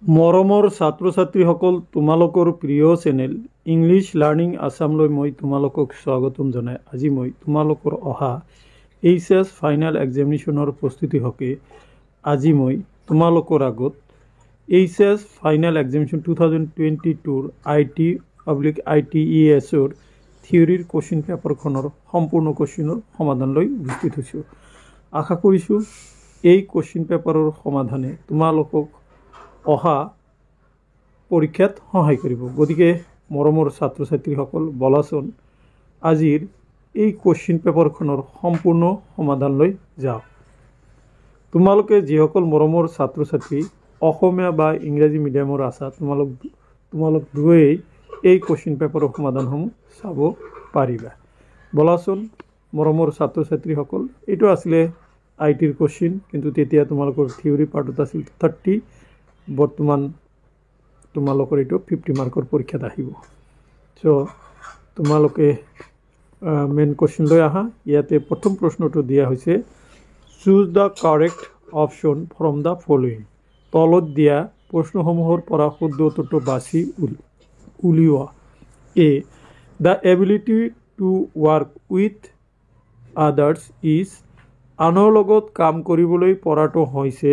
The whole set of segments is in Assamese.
মৰমৰ ছাত্ৰ ছাত্ৰীসকল, তোমালোকৰ প্ৰিয় চেনেল ইংলিছ লাৰ্ণিং আছামলৈ মই তোমালোকক স্বাগতম জনাই আজি মই তোমালোকৰ অহা এইচএছ ফাইনেল এক্সামিনেশ্যনৰ প্ৰস্তুতি হকে আজি মই তোমালোকৰ আগত এইচএছ ফাইনেল এক্সামিনেশ্যন 2022ৰ ITESৰ থিয়ৰীৰ কুৱেশ্যন পেপাৰখনৰ সম্পূৰ্ণ কুৱেশ্যনৰ সমাধান লৈ উপস্থিত হৈছোঁ। আশা কৰিছোঁ এই কুৱেশ্যন পেপাৰৰ সমাধানে তোমালোকক অহা পৰীক্ষাত সহায় কৰিব। গতিকে মৰমৰ ছাত্ৰ ছাত্ৰীসকল, বলাচোন আজিৰ এই কুৱেশ্যন পেপাৰখনৰ সম্পূৰ্ণ সমাধানলৈ যাওঁ। তোমালোকে যিসকল মৰমৰ ছাত্ৰ ছাত্ৰী অসমীয়া বা ইংৰাজী মিডিয়ামৰ আছা, তোমালোক দুয়োই এই কুৱেশ্যন পেপাৰৰ সমাধানসমূহ চাব পাৰিবা। বলাচোন মৰমৰ ছাত্ৰ ছাত্ৰীসকল, এইটো আছিলে ITৰ কুৱেশ্যন, কিন্তু তেতিয়া তোমালোকৰ থিয়ৰী পাৰ্টত আছিল 30, বৰ্তমান তোমালোকৰ এইটো 50 মাৰ্কৰ পৰীক্ষাত আহিব। চ' তোমালোকে মেইন কুৱেশ্যন লৈ আহা। ইয়াতে প্ৰথম প্ৰশ্নটো দিয়া হৈছে, choose the correct option from the following. তলত দিয়া প্ৰশ্নসমূহৰ পৰা শুদ্ধ উত্তৰটো বাছি উলিওৱা। A, the ability to work with others is. আনৰ লগত কাম কৰিবলৈ পৰাটো হৈছে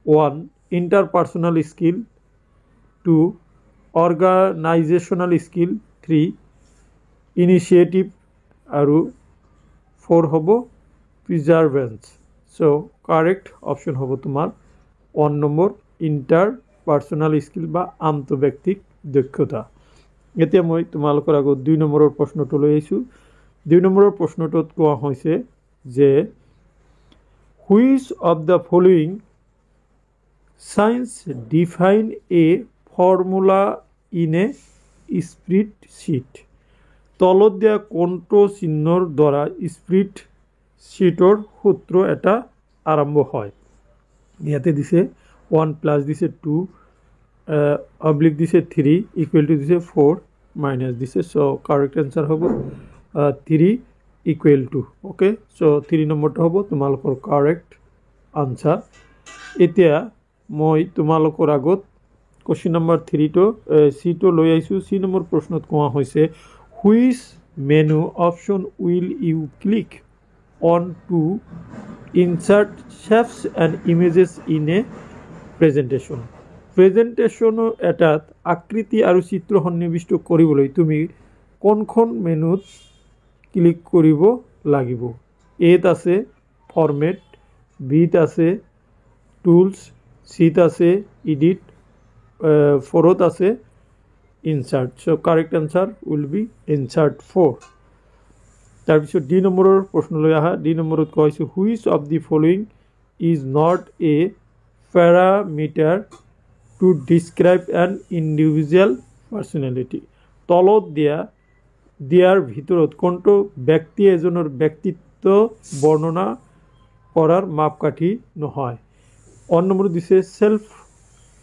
1. Interpersonal skill, 2. Organisational skill, 3. Initiative আৰু 4 হ'ব প্ৰিজাৰ্ভেঞ্চ। চ' কাৰেক্ট অপশ্যন হ'ব তোমাৰ 1 নম্বৰ ইণ্টাৰপাৰ্চনেল স্কিল বা আন্তঃব্যক্তিক দক্ষতা। এতিয়া মই তোমালোকৰ আগত 2 নম্বৰৰ প্ৰশ্নটো লৈ আহিছোঁ। 2 নম্বৰৰ প্ৰশ্নটোত কোৱা হৈছে যে which of the following Science define a formula in a spreadsheet. তলত দিয়া কোনটো চিহ্নৰ দ্বাৰা স্প্ৰেডশ্বিটৰ সূত্ৰ এটা আৰম্ভ হয়। ইয়াতে দিছে 1 প্লাছ দিছে 2 অবলিক দিছে 3 ইকুৱেল টু দিছে 4 মাইনাছ দিছে। চ' কাৰেক্ট এনচাৰ হ'ব 3 ইকুৱেল টু। অ'কে, চ' 3 নম্বৰটো হ'ব তোমালোকৰ কাৰেক্ট আনচাৰ। এতিয়া মই তোমালোকৰ আগত কুৱেশ্যন নম্বৰ 3টো চিটো লৈ আহিছোঁ। চি নম্বৰ প্ৰশ্নত কোৱা হৈছে, which menu option will you click on to insert shapes and images in a presentation. প্ৰেজেণ্টেশ্যনৰ এটাত আকৃতি আৰু চিত্ৰ সন্নিৱিষ্ট কৰিবলৈ তুমি কোনখন মেনুত ক্লিক কৰিব লাগিব। এত আছে ফৰ্মেট, বিত আছে টুলছ, চিত আছে ইডিট, 4ত আছে insert. So' correct answer will be insert 4। তাৰপিছত ডি নম্বৰৰ প্ৰশ্নলৈ আহা। ডি নম্বৰত কোৱা হৈছে, which of the following is not a parameter to describe an individual personality. তলত দিয়াৰ ভিতৰত কোনটো ব্যক্তি এজনৰ ব্যক্তিত্ব বৰ্ণনা কৰাৰ মাপকাঠি নহয়। 1 নম্বৰ দিছে সেল্ফ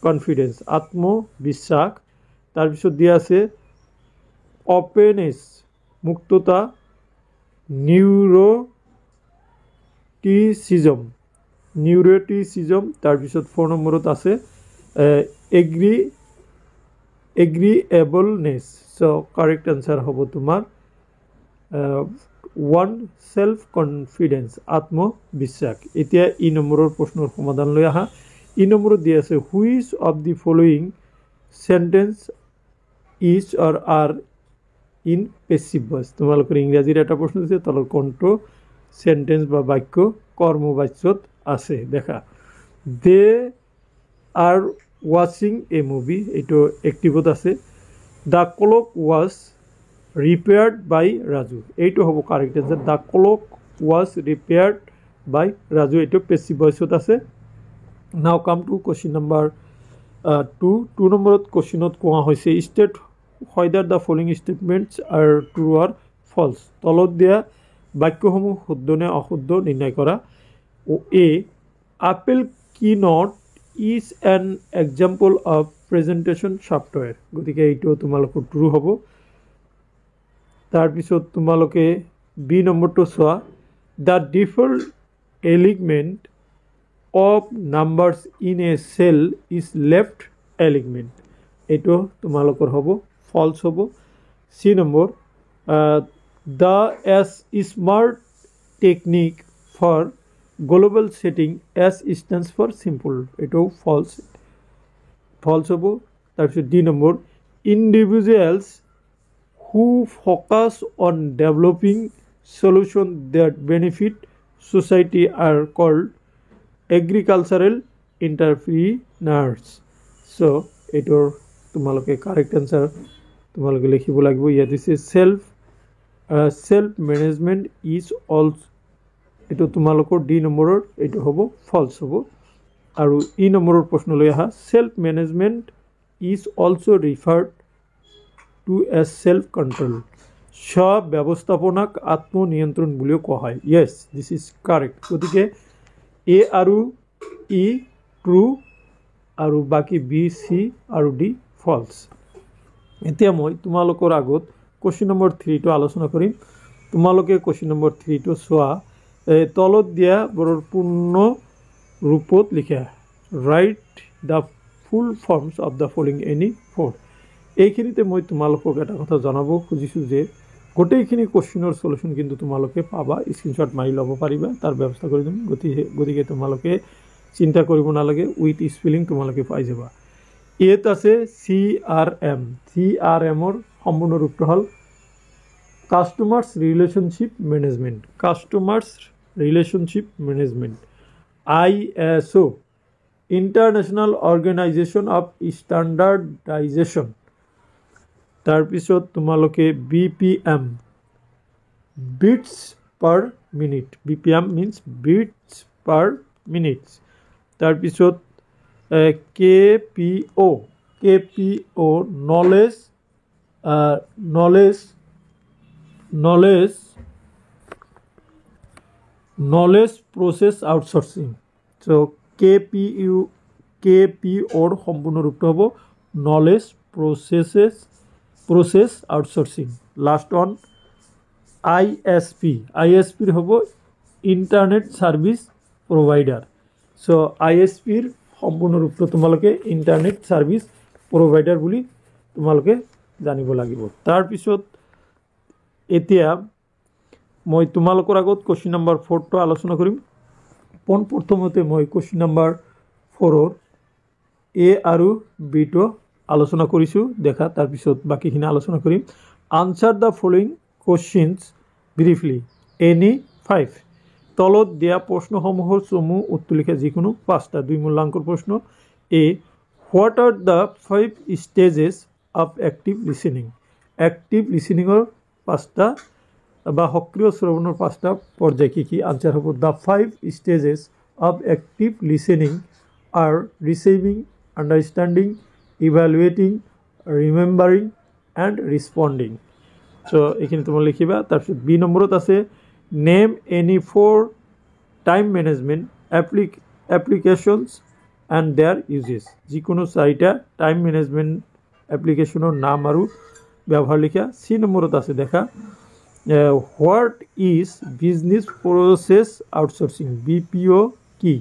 কনফিডেন্স, আত্মবিশ্বাস। তাৰপিছত দিয়া আছে অপেনেছ, মুক্ততা, নিউৰোটিচিজম। তাৰপিছত 4 নম্বৰত আছে এগ্ৰিএবলনেছ। চ' কাৰেক্ট এনচাৰ হ'ব তোমাৰ 1 সেল্ফ কনফিডেন্স, আত্মবিশ্বাস। এতিয়া ই নম্বৰৰ প্ৰশ্নৰ সমাধান লৈ আহা। ই নম্বৰত দিয়া আছে, which of the following sentence is or are in passive voice. তোমালোকৰ ইংৰাজীৰ এটা প্ৰশ্ন দিছে, তলত কোনটো চেণ্টেন্স বা বাক্য কৰ্মবাচ্যত আছে দেখা। দে আৰ ৱাচিং এ মুভি, এইটো এক্টিভত আছে। The clock was repaired by Raju, এইটো হ'ব correct answer. The clock was repaired by Raju, এইটো পেচিভ ভইচত আছে। নাও কাম টু কুৱেশ্যন নম্বৰ 2 নম্বৰত কুৱেশ্যনত কোৱা হৈছে, state whether the following statements are true or false. তলত দিয়া বাক্যসমূহ শুদ্ধ নে অশুদ্ধ নিৰ্ণয় কৰা। A, apple keynote is an example of presentation software, গতিকে এইটো তোমালোকৰ ট্ৰু হ'ব। তাৰপিছত তোমালোকে বি নম্বৰটো চোৱা, the default element of numbers in a cell is left alignment. এটো তোমালোকৰ হ'ব false হ'ব। C number, the smart technique for global setting S stands for simple, এটো false হ'ব। তাৰপিছত D number, individuals who focus on developing solutions that benefit society are called agricultural entrepreneurs. So এটোৰ তোমালোকে কারেক্ট আনসার তোমালোকে লিখিব লাগিব। ইয়াত দিছে সেলফ ম্যানেজমেন্ট ইজ অলসো, এটো তোমালোকৰ ডি নম্বৰৰ এটো হ'ব ফলস হ'ব। আৰু ই নম্বৰৰ প্ৰশ্নলৈ আহা, self management is also referred to as self control, স্ব ব্যৱস্থাপনাক আত্মনিয়ন্ত্ৰণ বুলিও কোৱা হয়। Yes, this is correct. গতিকে এ আৰু ই ট্ৰু আৰু বাকি বি সি আৰু ডি ফলস। এতিয়া মই তোমালোকৰ আগত কোৱেশ্চন নম্বৰ 3 আলোচনা কৰিম। তোমালোকে কোৱেশ্চন নম্বৰ 3 চোৱা। তলত দিয়া বৰৰ পূৰ্ণ ৰূপত লিখা, right the full forms of the following any four. এইখিনিতে মই তোমালোকক এটা কথা জনাব খুজিছোঁ যে গোটেইখিনি কোৱেশ্চনৰ সলিউশন কিন্তু তোমালোকে পাবা, স্ক্ৰীনশ্বট মাৰি ল'ব পাৰিবা, তাৰ ব্যৱস্থা কৰি দিম। গতিকে তোমালোকে চিন্তা কৰিব নালাগে, উইথ স্পেলিং তোমালোকে পাই যাবা। ইয়াত আছে CRM। CRMৰ সম্পূৰ্ণ ৰূপটো হ'ল customers relationship management. Customers relationship management. ISO, international organisation of standardisation. তাৰপিছত তোমালোকে BPM, beats per minute. BPM means beats per minute. তাৰপিছত KPO, knowledge process outsourcing. So KPOৰ সম্পূৰ্ণ ৰূপটো হ'ব knowledge process outsourcing. Last one ISPৰ হ'ব ইণ্টাৰনেট সাৰ্ভিস প্ৰভাইডাৰ। সো ISPৰ সম্পূৰ্ণ ৰূপটো তোমালোকে ইণ্টাৰনেট সাৰ্ভিস প্ৰভাইডাৰ বুলি তোমালোকে জানিব লাগিব। তাৰপিছত এতিয়া মই তোমালোকৰ আগত কোৱেশ্চন নম্বৰ 4 আলোচনা কৰিম। প্ৰথমতে মই কোৱেশ্চন নম্বৰ 4ৰ এ আৰু বি আলোচনা কৰিছোঁ দেখা, তাৰপিছত বাকিখিনি আলোচনা কৰিম। Answer the following questions briefly, any 5। তলত দিয়া প্ৰশ্নসমূহৰ চমু উত্তৰ লিখা, যিকোনো 5টা 2 মূল্যাংকৰ প্ৰশ্ন। A, what are the 5 stages of active listening. Active লিসেনিংৰ 5টা বা সক্ৰিয় শ্ৰৱণৰ 5টা পৰ্যায় কি কি? আনসাৰ হ'ব the 5 stages of active listening are receiving, understanding, evaluating, remembering and responding. So এইখিনি তোমালোকে লিখিবা। তাৰপিছত বি নম্বৰত আছে name any 4 time management applications and their uses. যিকোনো 4টা টাইম মেনেজমেণ্ট এপ্লিকেশ্যনৰ নাম আৰু ব্যৱহাৰ লিখা। সি নম্বৰত আছে দেখা, what is business process outsourcing. BPO কি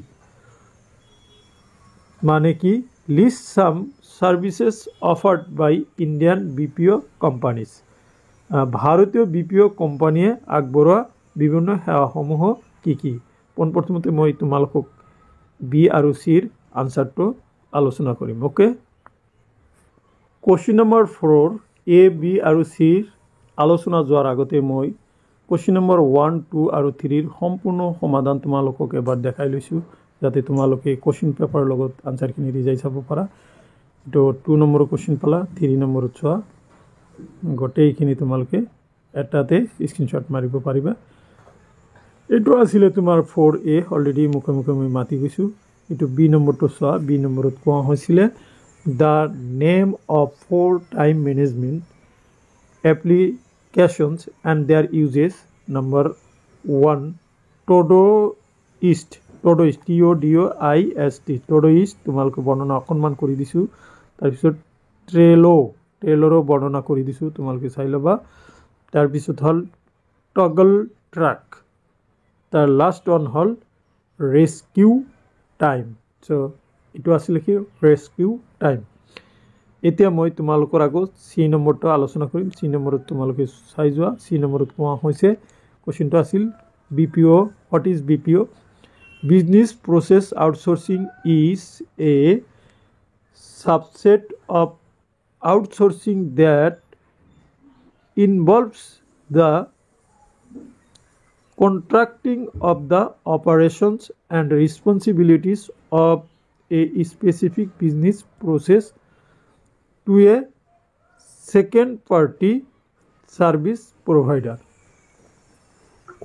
মানে কি? List some services offered by Indian BPO companies. ভাৰতীয় BPO কোম্পানীয়ে আগবঢ়োৱা বিভিন্ন সেৱাসমূহ কি কি? পোনপ্ৰথমতে মই তোমালোকক বি আৰু চিৰ আনসাৰটো আলোচনা কৰিম। ওকে, কোৱেশ্চন নম্বৰ 4 এ, বি আৰু চিৰ আলোচনা যোৱাৰ আগতে মই কোৱেশ্চন নম্বৰ 1, 2 আৰু 3ৰ সম্পূৰ্ণ সমাধান তোমালোকক এবাৰ দেখাই লৈছোঁ, যাতে তোমালোকে কোৱেশ্চন পেপাৰৰ লগত আনসাৰখিনি ৰিজাই চাব পাৰা। তো 2 নম্বৰৰ কোৱেশ্চন পালা, 3 নম্বৰত চোৱা, গোটেইখিনি তোমালোকে এটাতে স্ক্ৰীনশ্বট মাৰিব পাৰিবা। এইটো আছিলে তোমাৰ 4A, অলৰেডি মুখে মুখে মই মাতি গৈছোঁ। এইটো বি নম্বৰটো চোৱা। বি নম্বৰত কোৱা হৈছিলে the name of 4 time management applications and their uses. Number 1 টডোইষ্ট, TODOIST, টডোইষ্ট তোমালোকে বৰ্ণনা অকণমান কৰি দিছোঁ। তাৰপিছত ট্ৰেলৰো বৰ্ণনা কৰি দিছোঁ, তোমালোকে চাই ল'বা। তাৰপিছত হ'ল টগল ট্ৰাক। তাৰ লাষ্ট ওৱান হ'ল ৰেস্কিউ টাইম সো এইটো আছিলে কি ৰেস্কিউ টাইম এতিয়া মই তোমালোকৰ আগত সি নম্বৰটো আলোচনা কৰিম সি নম্বৰত তোমালোকে চাই যোৱা সি নম্বৰত কোৱা হৈছে কোৱেশ্চনটো আছিল BPO what is BPO business process outsourcing is a subset of outsourcing that involves the contracting of the operations and responsibilities of a specific business process to a second party service provider.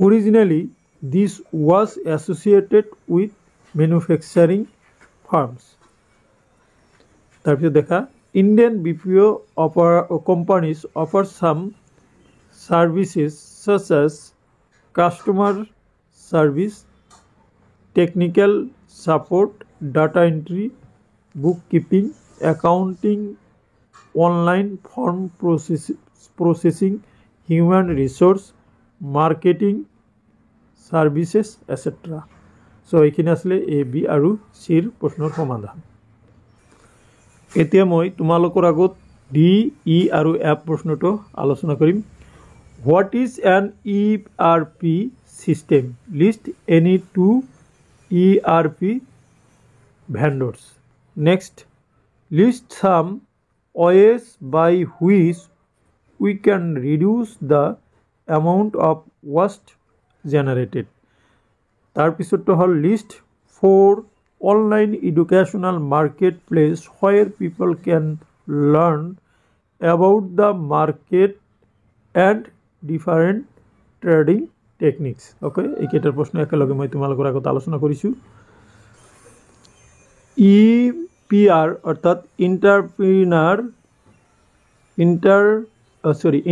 Originally, this was associated with manufacturing firms. তাৰপিছত দেখা Indian BPO companies offer some services such as customer service, technical support, data entry, bookkeeping, accounting, online form processing, human resource, marketing services, etc. So এইখিনি আসলে A, B আৰু Cৰ প্ৰশ্নৰ সমাধান এতিয়া মই তোমালোকৰ আগত D, E আৰু F প্ৰশ্নটো আলোচনা কৰিম What is an ERP system? List any two ERP vendors. Next, list some ways by which we can reduce the amount of waste generated. তাৰপিছতটো হ'ল list 4 online educational marketplace where people can learn about the market and different trading techniques. Okay, এইকেইটাৰ প্ৰশ্ন একেলগে মই তোমালোকৰ আগত আলোচনা কৰিছোঁ EPR অৰ্থাৎ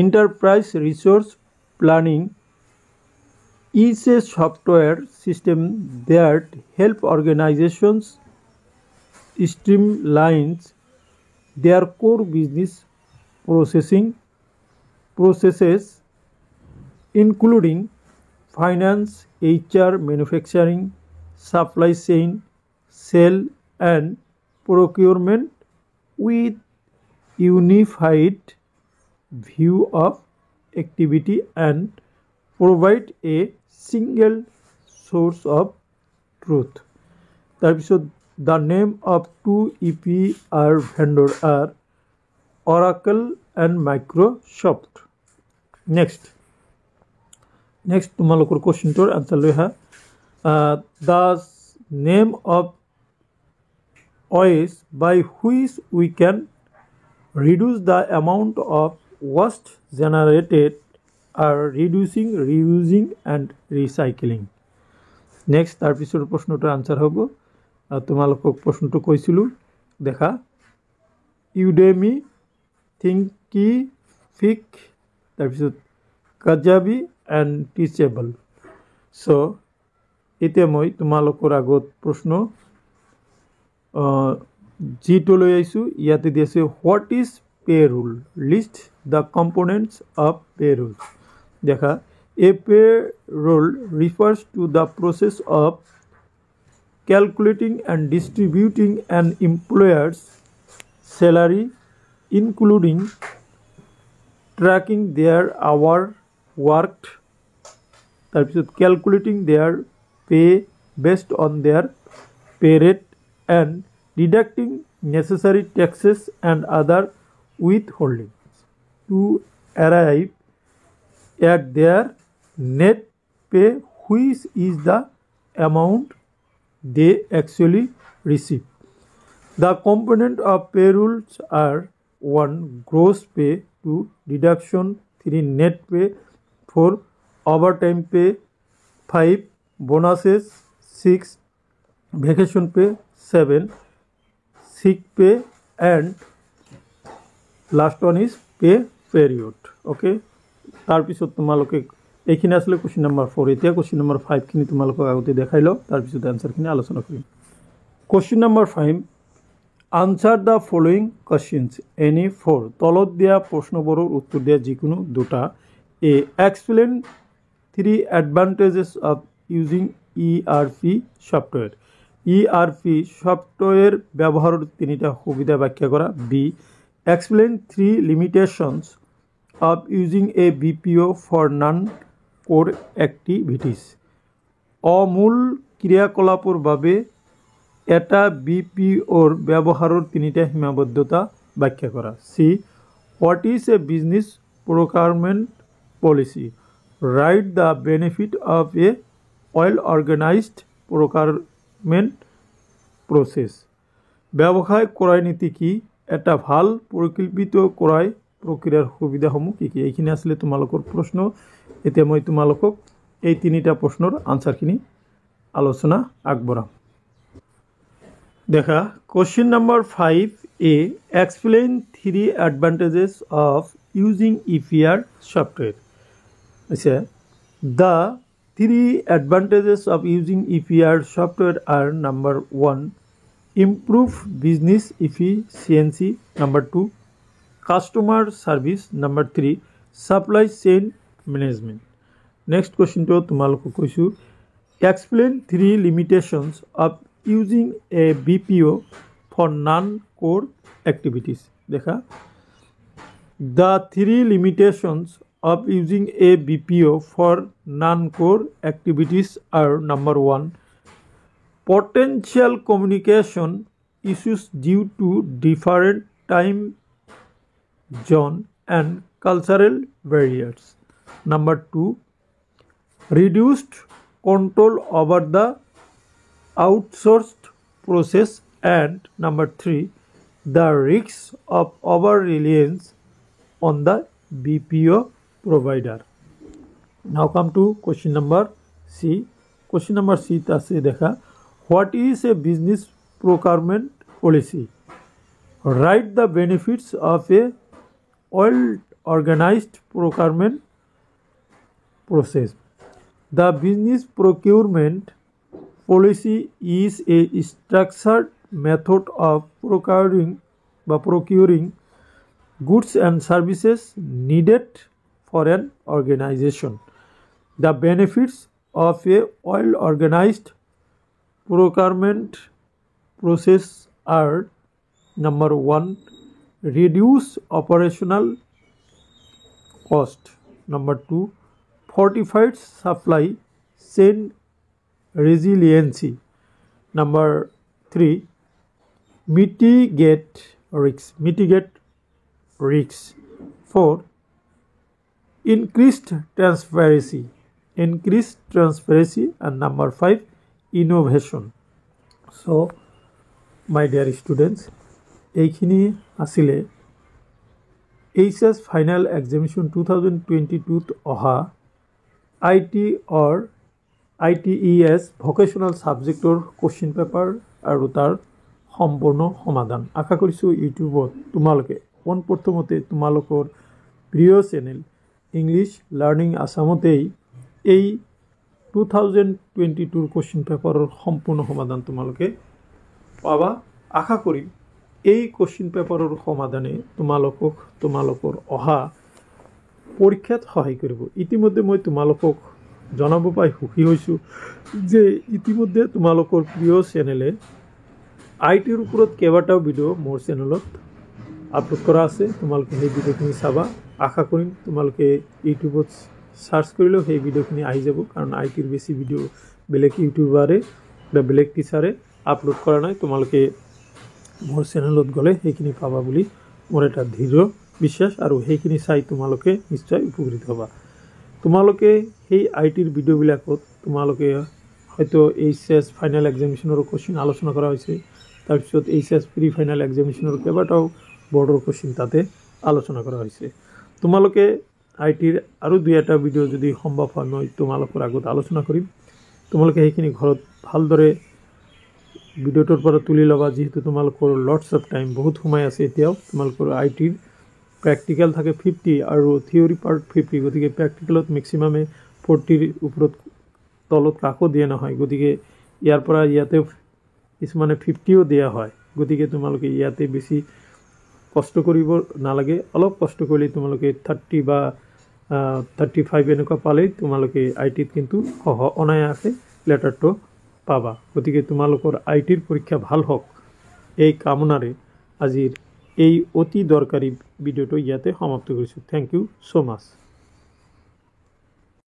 Enterprise Resource Planning is a software system that help organizations streamline their core business processes including finance, HR, manufacturing, supply chain, sale and procurement with unified view of activity and provide a single source of truth. তাৰপিছত the name of two EPR vendors are Oracle and Microsoft. Next তোমালোকৰ কোৱেশ্চনটোৰ আনসাৰ লৈ আহা the name of ways by which we can reduce the amount of waste generated are reducing, reusing and recycling. Next তাৰপিছৰ প্ৰশ্নটোৰ আনসাৰ হ'ব তোমালোকক প্ৰশ্নটো কৈছিলোঁ দেখা Udemy, Thinkific তাৰপিছত Kajabi and Teachable. So এতিয়া মই তোমালোকৰ আগত প্ৰশ্ন যিটো লৈ আহিছোঁ ইয়াতে দি আছে what is payroll? List the components of payroll. দেখা a payroll refers to the process of calculating and distributing an employer's salary including tracking their hour worked তাৰপিছত calculating their pay based on their pay rate and deducting necessary taxes and other withholdings to arrive at their net pay which is the amount they actually receive. The component of payrolls are 1. Gross pay, 2. Deduction, 3. Net pay, 4. Overtime pay, 5. Bonuses, 6. Vacation pay, 7. Sick pay and last one is pay period. Okay, তাৰপিছত তোমালোকে এইখিনি আসলে কোৱেশ্চন নম্বৰ 4 এতিয়া কোৱেশ্চন নম্বৰ 5 খিনি তোমালোকক আগতে দেখাই লও তাৰপিছত আনসাৰ খিনি আলোচনা কৰিম question number 5 answer the following questions any 4 তলত দিয়া প্ৰশ্নবোৰৰ উত্তৰ দিয়া যিকোনো দুটা a explain 3 advantages of using ERP software ERP software ব্যবহারের তিনটা সুবিধা ব্যাখ্যা করা। B explain 3 limitations of using a BPO for non core activities. অমূল ক্রিয়াকলাপের বাবে এটা বিপিওর ব্যবহারের তিনটা সীমাবদ্ধতা ব্যাখ্যা করা। C what is a business procurement policy. Write the benefit of a well organised procurement process. ব্যবসায় ক্রয় নীতি কি? এটা ভাল পৰিকল্পিত ক্ৰয় প্ৰক্ৰিয়াৰ সুবিধাসমূহ কি কি? এইখিনি আছিলে তোমালোকৰ প্ৰশ্ন। এতিয়া মই তোমালোকক এই তিনিটা প্ৰশ্নৰ আনসাৰখিনি আলোচনা আগবঢ়াম। দেখা question number 5A explain 3 advantages of using EPR software. আচ্ছা, the 3 advantages of using EPR software আর number 1 improve business efficiency, number 2 customer service, number 3 supply chain management. Next question to tumaloko koisu explain 3 limitations of using a BPO for non-core activities. Dekha the 3 limitations of using a BPO for non-core activities are number 1 potential communication issues due to different time zone and cultural barriers. Number 2 reduced control over the outsourced process, and number 3 the risks of over reliance on the BPO provider. Now come to question number C. Question number C ase dekha what is a business procurement policy. Write the benefits of a well organized procurement process. The business procurement policy is a structured method of procuring goods and services needed for an organization. The benefits of a well organized procurement process are number 1 reduce operational cost, number 2 fortified supply chain resiliency, number 3 mitigate risks, 4 increased transparency, and number 5 innovation. So my dear students, এইখিনি আসিলে HS ফাইনাল এক্সামিনেশন 2022 অহা IT or ITES ভোকেশনাল সাবজেক্টৰ কোশ্চিন পেপাৰ আৰু তাৰ সম্পূৰ্ণ সমাধান আশা কৰিছোঁ ইউটিউবত তোমালোকে পোনপ্ৰথমতে তোমালোকৰ প্ৰিয় চেনেল ইংলিছ লাৰ্নিং আসামতেই এই 2022 কোশ্চিন পেপাৰৰ সম্পূৰ্ণ সমাধান তোমালোকে পাবা। আশা কৰিম এই কোশ্চিন পেপাৰৰ সমাধানে তোমালোকৰ অহা পৰীক্ষাত সহায় কৰিব। ইতিমধ্যে মই তোমালোকক জনাব পাই সুখী হৈছোঁ যে ইতিমধ্যে তোমালোকৰ প্ৰিয় চেনেলে আইটিৰ ওপৰত কেইবাটাও ভিডিঅ' মোৰ চেনেলত আপলোড কৰা আছে। তোমালোকে সেই ভিডিঅ'খিনি চাবা। আশা কৰিম তোমালোকে ইউটিউবত সাৰ্চ কৰিলেও সেই ভিডিঅ'খিনি আহি যাব, কাৰণ আইটিৰ বেছি ভিডিঅ' বেলেগ ইউটিউবাৰে বা বেলেগ টিচাৰে আপলোড কৰা নাই। তোমালোকে মোৰ চেনেলত গ'লে সেইখিনি পাবা বুলি মোৰ এটা দৃঢ় বিশ্বাস, আৰু সেইখিনি চাই তোমালোকে নিশ্চয় উপকৃত হ'বা। তোমালোকে সেই আইটিৰ ভিডিঅ'বিলাকত তোমালোকে হয়তো HS ফাইনেল এক্সামিনেশ্যনৰ কোশ্চিন আলোচনা কৰা হৈছে, তাৰপিছত HS প্ৰি ফাইনেল এক্সামিনেশ্যনৰ কেইবাটাও বৰ্ডৰ কোশ্চিন তাতে আলোচনা কৰা হৈছে। তোমালোকে আইটিৰ আৰু 2-এটা ভিডিঅ' যদি সম্ভৱ হয় মই তোমালোকৰ আগত আলোচনা কৰিম। তোমালোকে সেইখিনি ঘৰত ভালদৰে ভিডিঅ'টোৰ পৰা তুলি ল'বা, যিহেতু তোমালোকৰ লটছ অফ টাইম বহুত সময় আছে। এতিয়াও তোমালোকৰ আইটিৰ প্ৰেক্টিকেল থাকে 50 আৰু থিয়ৰী পাৰ্ট 50, গতিকে প্ৰেক্টিকেলত মেক্সিমামে 40ৰ ওপৰত তলত কাকো দিয়া নহয়, গতিকে ইয়াৰ পৰা ইয়াতে কিছুমানে 50ও দিয়া হয়। গতিকে তোমালোকে ইয়াতে বেছি কষ্ট কৰিব নালাগে, অলপ কষ্ট কৰিলে তোমালোকে 30 বা 35 এনেকুৱা পালেই তোমালোকে আইটিত কিন্তু অনায়াসে লেটাৰটো পাবা গতিকে তোমালোকৰ আইটিৰ পৰীক্ষা ভাল হওক এই কামনাৰে আজিৰ এই অতি দৰকাৰী ভিডিঅ'টো ইয়াতে সমাপ্ত কৰিছোঁ। Thank you so' much.